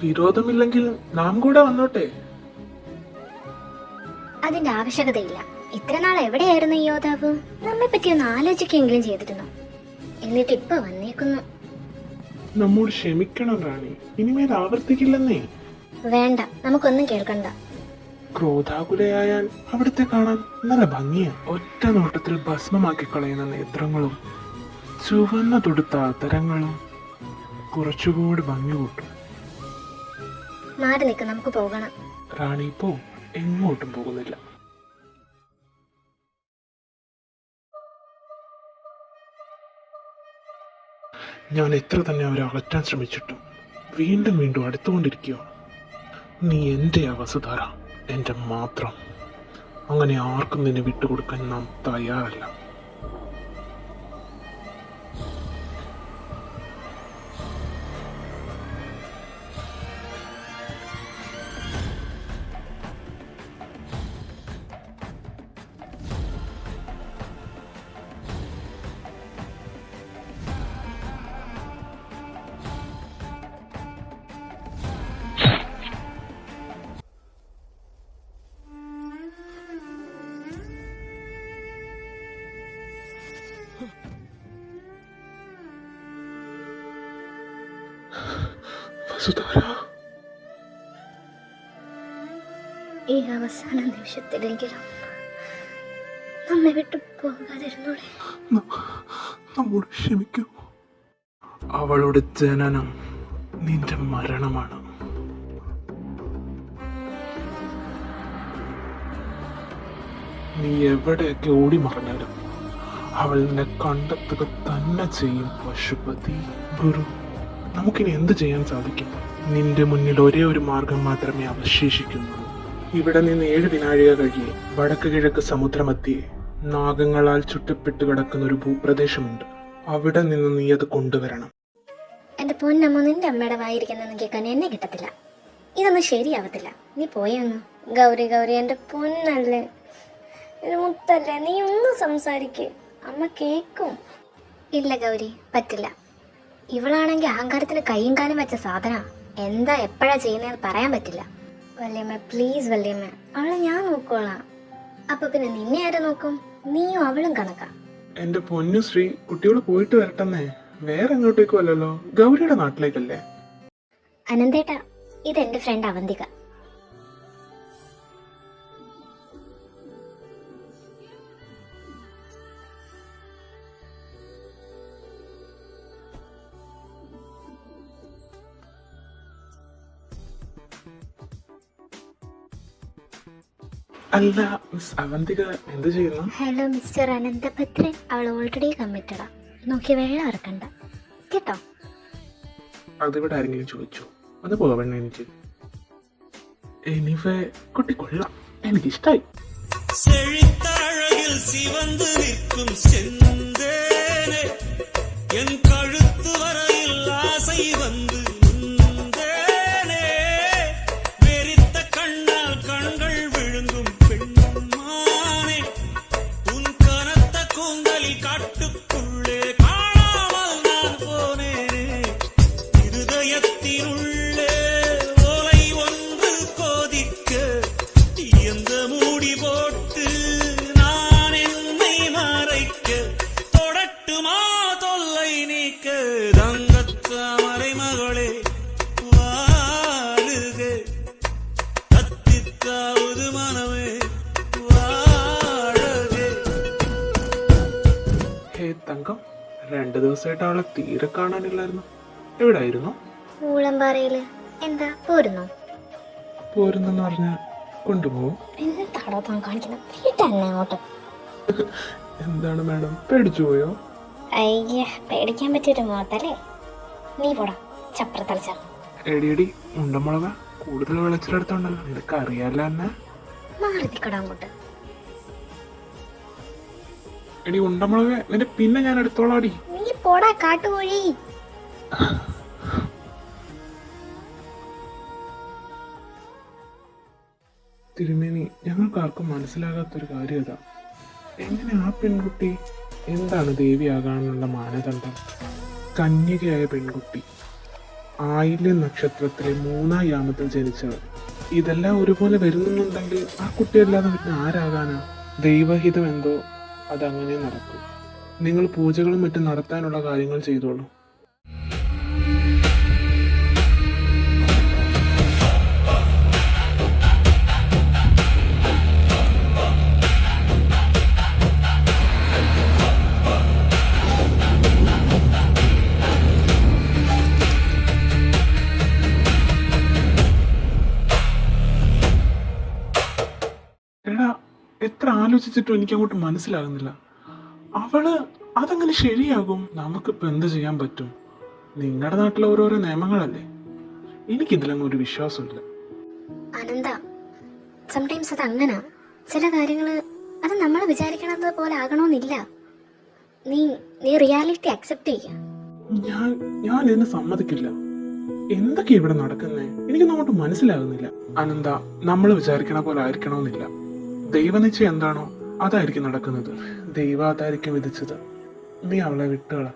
വിരോധമില്ലെങ്കിൽ നാം കൂടെ വന്നോട്ടെ. അതിന്റെ ആവശ്യകതയില്ല. ഇത്ര നാൾ എവിടെയായിരുന്നു ഈ യോദ്ധാവ്? നമ്മെ പറ്റി ഒന്ന് ആലോചിക്കെങ്കിലും ചെയ്തിരുന്നു. എന്നിട്ട് ഇപ്പൊ വന്നേക്കുന്നു. നമ്മോട് ക്ഷമിക്കണം റാണി, ഇനിമേൽ ആവർത്തിക്കില്ലെന്നേ. വേണ്ട, നമുക്കൊന്നും കേൾക്കണ്ട. ക്രോധാകുലയായാൽ അവിടുത്തെ കാണാൻ നല്ല ഭംഗിയാ. ഒറ്റ നോട്ടത്തിൽ ഭസ്മമാക്കി കളയുന്ന നേത്രങ്ങളും ചുവന്ന തുടുത്ത ആതരങ്ങളും കുറച്ചുകൂടി ഭംഗി കൂട്ടും. മാറി നിൽക്ക്, നമുക്ക് പോകണം. റാണി ഇപ്പോ എങ്ങോട്ടും പോകുന്നില്ല. ഞാൻ എത്ര തന്നെ അവരെ അകറ്റാൻ ശ്രമിച്ചിട്ടും വീണ്ടും വീണ്ടും അടുത്തുകൊണ്ടിരിക്കുകയാണ്. നീ എന്റെയാ വസുധാര, എന്റെ മാത്രം. അങ്ങനെ ആർക്കും നിന്നെ വിട്ടുകൊടുക്കാൻ നാം തയ്യാറല്ല. വസുധാര, ഈ അവസാന നിമിഷത്തിലെങ്കിലും നമ്മെ വിട്ടു പോകാതിരുന്നോളെ. നമ്മോട് ക്ഷമിക്കൂ. അവളുടെ ജനനം നിന്റെ മരണമാണ്. നീ എവിടെയൊക്കെ ഓടി മറഞ്ഞാലും അവൾ നിന്നെ കണ്ടെത്തുക തന്നെ ചെയ്യും. പശുപതി ഗുരു, നമുക്കിനി എന്ത് ചെയ്യാൻ സാധിക്കും? നിന്റെ മുന്നിൽ ഒരേ ഒരു മാർഗം മാത്രമേ അവശേഷിക്കുന്നുള്ളൂ. ഇവിടെ നിന്ന് 7 വിനാഴിക കഴിയെ വടക്ക് കിഴക്ക് സമുദ്രമധ്യേ നാഗങ്ങളാൽ ചുറ്റപ്പെട്ട് കിടക്കുന്ന ഒരു ഭൂപ്രദേശമുണ്ട്. അവിടെ നിന്ന് നീ അത് കൊണ്ടുവരണം. എന്റെ പൊന്നമ്മ, നിന്റെ അമ്മയുടെ വായിരിക്കുന്ന കേൾക്കാൻ എന്നെ കിട്ടത്തില്ല. ഇതൊന്നും ശരിയാവത്തില്ല. നീ പോയെന്നു. ഗൗരി ഗൗരി, എന്റെ പൊന്നല്ലേ, എന്റെ മുത്തല്ലേ, നീ ഒന്ന് സംസാരിക്കേ, അമ്മ കേക്കും. ഇല്ല ഗൗരി, പറ്റില്ല. ഇവളാണെങ്കിൽ അഹങ്കാരത്തിന് കൈയും കാലും വെച്ച സാധന. എന്താ എപ്പോഴാ ചെയ്യുന്നതെന്ന് പറയാൻ പറ്റില്ല. വല്യമ്മ പ്ലീസ് വല്യമ്മ, അവളെ ഞാൻ നോക്കോളാം. അപ്പൊ പിന്നെ നിന്നെ ആരും നോക്കും? നീയും അവളും കണക്കാ. എന്റെ പൊന്നു ശ്രീ, കുട്ടിയോട് പോയിട്ട് വരട്ടെന്നേ. വേറെ എങ്ങോട്ടേക്കും അല്ലല്ലോ, ഗൗരിയുടെ നാട്ടിലേക്കല്ലേ? അനന്തേട്ടാ, ഇതെന്റെ ഫ്രണ്ട് അവന്തിക. അല്ല മിസ് അവന്തിക എന്ത് ചെയ്യുന്നു? ഹലോ മിസ്റ്റർ അനന്തഭദ്രൻ, അവൾ ഓൾറെഡി കമ്മിറ്റഡാ. നോക്കി വെള്ളം ഇറക്കണ്ട കേട്ടോ. അതിവിടെ ആരെങ്കിലും ചോദിച്ചു? അത് പോവണ്ണ എനിക്ക്. എനിവേ കുട്ടി കൊള്ളാം, എനിക്കിഷ്ടായി. செழித்தழகில் சிவந்து நிற்கும் செந்தேனே, என் கழுத்து வரையில் ஆசை வந்து நின்றேனே, வெறித்த கண்ணால் கண்கள் விழுங்கும் பெண்மானே, உன் கனத்த கூந்தலில் காட்டுக்குள்ளே காணாமல் நான் போனேனே, இருதயத்தினுள்ளே ஓலை ஒன்று கோதிக்க எந்த மூடி போட்டு நான் என்னை மறைக்க, தொடட்டுமா தொல்லை நீக்க, தங்கத்தாமரை மகளே வாழுக, கத்தித்தாவது மனமே வாழக. ഹേ തങ്കം, 2 ദിവസമായിട്ട് അവളെ തീരെ കാണാനില്ലായിരുന്നു. എവിടായിരുന്നു? ഊളംപാറയില്. എന്താ പോരുന്നോ? പോരുന്നെന്ന് പറഞ്ഞാൽ കൊണ്ടുപോകും. എന്താണോ താൻ കാണിക്കുന്നത്? വീട്ടന്നെ അങ്ങോട്ട്. എന്താണ് മാഡം, പേടിച്ചു പോയോ? അയ്യ, പേടിക്കാൻ പറ്റിയൊരു മോത്തല്ലേ. നീ പോടാ ചപ്ര തളിച്ച. എടിയടി ഉണ്ടമുളക, കൂടുതൽ വിളച്ചിലെടുത്തോണ്ടല്ലോ, നിനക്ക് അറിയാലോ എന്നെ. മാറി നിക്കടാ അങ്ങോട്ട്. എടി ഉണ്ടമുളക, നിന്റെ പിന്നെ ഞാൻ എടുത്തോളാടി. നീ പോടാ കാട്ടുകോഴി. തിരുമേനി, ഞങ്ങൾക്ക് ആർക്കും മനസ്സിലാകാത്തൊരു കാര്യം ഇതാ. എങ്ങനെ ആ പെൺകുട്ടി, എന്താണ് ദേവിയാകാനുള്ള മാനദണ്ഡം? കന്യകയായ പെൺകുട്ടി, ആയില്യം നക്ഷത്രത്തിലെ 3-ാം യാമത്തിൽ ജനിച്ചവൾ. ഇതെല്ലാം ഒരുപോലെ വരുന്നുണ്ടെങ്കിൽ ആ കുട്ടിയല്ലാതെ പിന്നെ ആരാകാനാ? ദൈവഹിതം എന്തോ അതങ്ങനെ നടക്കും. നിങ്ങൾ പൂജകളും മറ്റും നടത്താനുള്ള കാര്യങ്ങൾ ചെയ്തോളൂ. എടാ, എത്ര ആലോചിച്ചിട്ടും എനിക്ക് അങ്ങോട്ട് മനസ്സിലാകുന്നില്ല. അവള് അതങ്ങനെ ശരിയാകും? നമുക്കിപ്പോ എന്ത് ചെയ്യാൻ പറ്റും? നിങ്ങളുടെ നാട്ടിലെ ഓരോരോ നിയമങ്ങളല്ലേ. എനിക്കിതിലങ്ങ് ഒരു വിശ്വാസമില്ല. അനന്ത, സംടൈംസ് അത് അങ്ങനാ. ചില കാര്യങ്ങള് അത് നമ്മൾ വിചാരിക്കണത് പോലെ ആകണമെന്നില്ല. നീ റിയാലിറ്റി അക്സെപ്റ്റ് ചെയ്യ. ഞാൻ ഇതിന് സമ്മതിക്കില്ല. എന്തൊക്കെയാ ഇവിടെ നടക്കുന്നേ? എനിക്കൊന്നും അങ്ങോട്ട് മനസ്സിലാകുന്നില്ല. അനന്ത, നമ്മൾ വിചാരിക്കണ പോലെ ആയിരിക്കണമെന്നില്ല. ദൈവനിശ്ചയം എന്താണോ അതായിരിക്കും നടക്കുന്നത്. ദൈവം അതായിരിക്കും വിധിച്ചത്. നീ അവളെ വിട്ടുകള.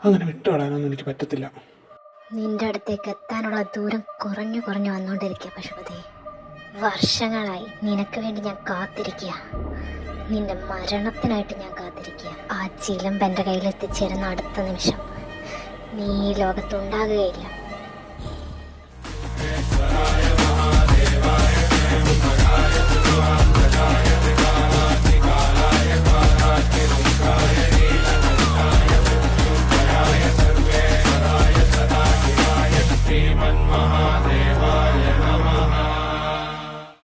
അങ്ങനെ വിട്ടുകളയാനൊന്നും എനിക്ക് പറ്റത്തില്ല. നിന്റെ അടുത്തേക്ക് എത്താനുള്ള ദൂരം കുറഞ്ഞു വന്നുകൊണ്ടിരിക്കുക പശുപതി. വർഷങ്ങളായി നിനക്ക് വേണ്ടി ഞാൻ കാത്തിരിക്കുക. നിന്റെ മരണത്തിനായിട്ട് ഞാൻ കാത്തിരിക്കുക. ആ ചിലമ്പ് എൻ്റെ കയ്യിലെത്തിച്ചേരുന്ന അടുത്ത നിമിഷം നീ ഈ ലോകത്തുണ്ടാകുകയില്ല. ദേവായ മഹാദേവായ